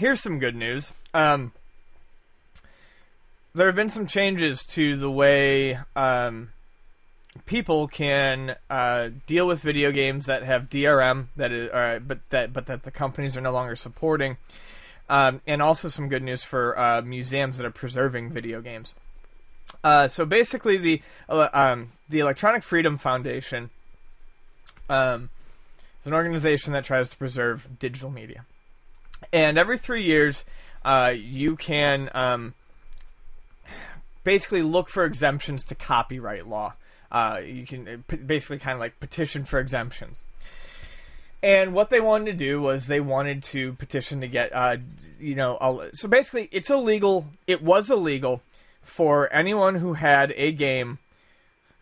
here's some good news. There have been some changes to the way people can deal with video games that have DRM but that the companies are no longer supporting, and also some good news for museums that are preserving video games. So basically, the Electronic Freedom Foundation is an organization that tries to preserve digital media, and every 3 years, you can basically look for exemptions to copyright law. You can basically kind of like petition for exemptions. And what they wanted to do was they wanted to petition to get, so basically it's illegal. It was illegal for anyone who had a game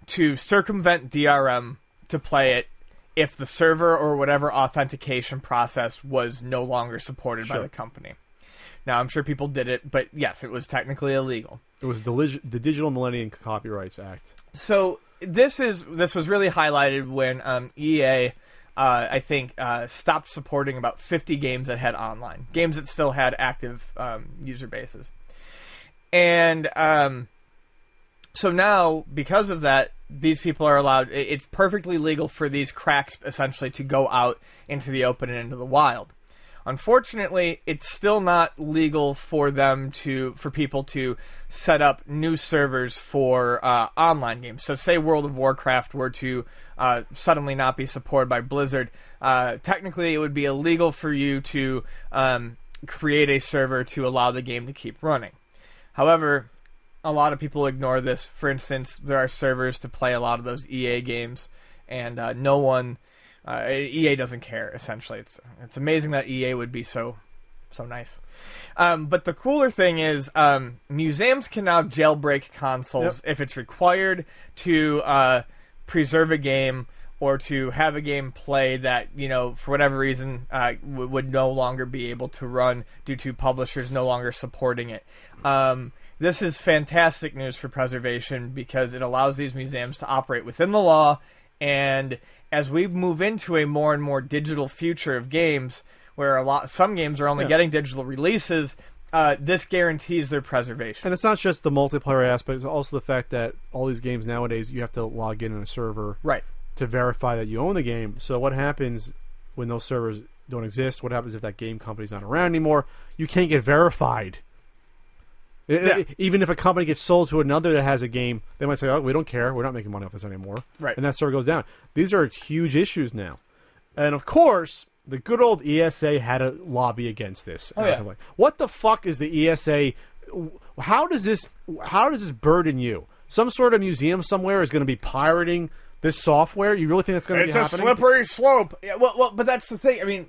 to circumvent DRM to play it if the server or whatever authentication process was no longer supported by the company. Now, I'm sure people did it, but yes, it was technically illegal. It was the Digital Millennium Copyrights Act. So this was really highlighted when EA, I think, stopped supporting about 50 games that had online. Games that still had active user bases. And so now, because of that, these people are allowed... It's perfectly legal for these cracks, essentially, to go out into the open and into the wild. Unfortunately, it's still not legal for people to set up new servers for online games. So say World of Warcraft were to suddenly not be supported by Blizzard, technically it would be illegal for you to create a server to allow the game to keep running. However, a lot of people ignore this. For instance, there are servers to play a lot of those EA games, and no one... EA doesn't care, essentially. It's amazing that EA would be so nice. But the cooler thing is, museums can now jailbreak consoles if it's required to preserve a game or to have a game play that, for whatever reason, would no longer be able to run due to publishers no longer supporting it. This is fantastic news for preservation because it allows these museums to operate within the law, and as we move into a more and more digital future of games, where some games are only getting digital releases, this guarantees their preservation. And it's not just the multiplayer aspect; it's also the fact that all these games nowadays you have to log in on a server to verify that you own the game. So what happens when those servers don't exist? What happens if that game company's not around anymore? You can't get verified. Even if a company gets sold to another that has a game, they might say, "Oh, we don't care. We're not making money off this anymore." Right. And that server goes down. These are huge issues now. And of course, the good old ESA had a lobby against this. Oh, yeah. What the fuck is the ESA? How does this burden you? Some sort of museum somewhere is going to be pirating this software? You really think that's going to be happening? It's a slippery slope. Yeah, well, but that's the thing. I mean,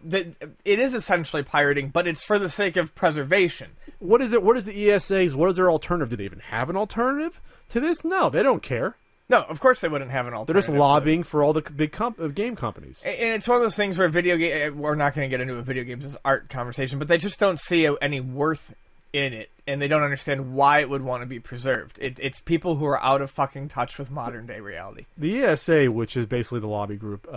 it is essentially pirating, but it's for the sake of preservation. What is it? What is the ESA's? What is their alternative? Do they even have an alternative to this? No, they don't care. No, of course they wouldn't have an alternative. They're just lobbying for all the big game companies. And it's one of those things where we're not going to get into a video games as art conversation, but they just don't see any worth in it, and they don't understand why it would want to be preserved. It's people who are out of fucking touch with modern day reality. The ESA, which is basically the lobby group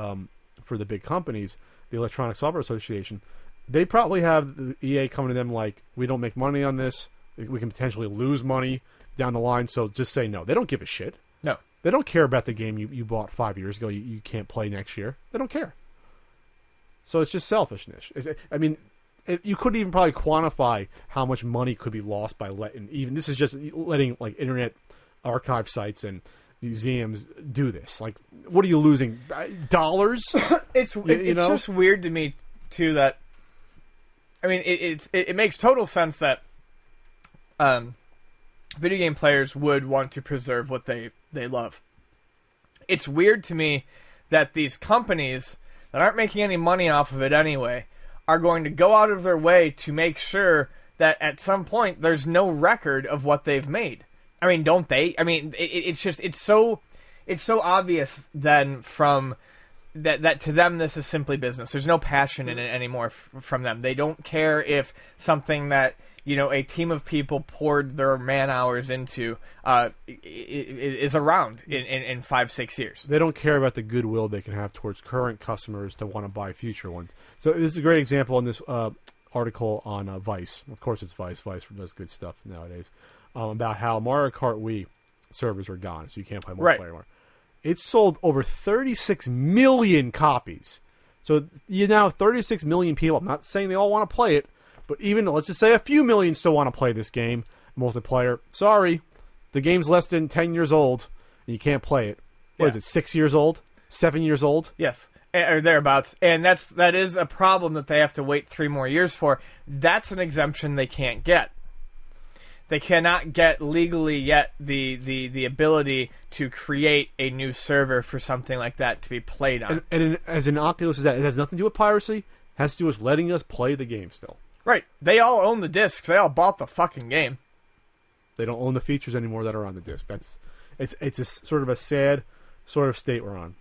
for the big companies, the Electronic Software Association, they probably have the EA coming to them like, we don't make money on this, we can potentially lose money down the line, so just say no. They don't give a shit. No. They don't care about the game you bought 5 years ago you can't play next year. They don't care. So it's just selfishness. I mean, you couldn't even probably quantify how much money could be lost by this is just letting like internet archive sites and museums do this. Like, what are you losing? Dollars? It's just weird to me too that, I mean, it makes total sense that video game players would want to preserve what they love. It's weird to me that these companies that aren't making any money off of it anyway are going to go out of their way to make sure that at some point there's no record of what they've made. I mean, don't they? I mean, it's so obvious then from that to them this is simply business. There's no passion in it anymore from them. They don't care if something that, you know, a team of people poured their man hours into is around in 5-6 years. They don't care about the goodwill they can have towards current customers to want to buy future ones. So this is a great example in this article on Vice. Of course, it's Vice. Vice does good stuff nowadays. About how Mario Kart Wii servers are gone, so you can't play multiplayer anymore. It's sold over 36 million copies. So you now have 36 million people. I'm not saying they all want to play it, but even, let's just say a few million still want to play this game, multiplayer. Sorry, the game's less than 10 years old, and you can't play it. What is it, 6 years old? 7 years old? Yes, or thereabouts. And that is a problem that they have to wait 3 more years for. That's an exemption they can't get. They cannot get legally yet the ability to create a new server for something like that to be played on. And as innocuous as that, it has nothing to do with piracy. It has to do with letting us play the game still. Right. They all own the discs. They all bought the fucking game. They don't own the features anymore that are on the disc. It's a sort of a sad sort of state we're on.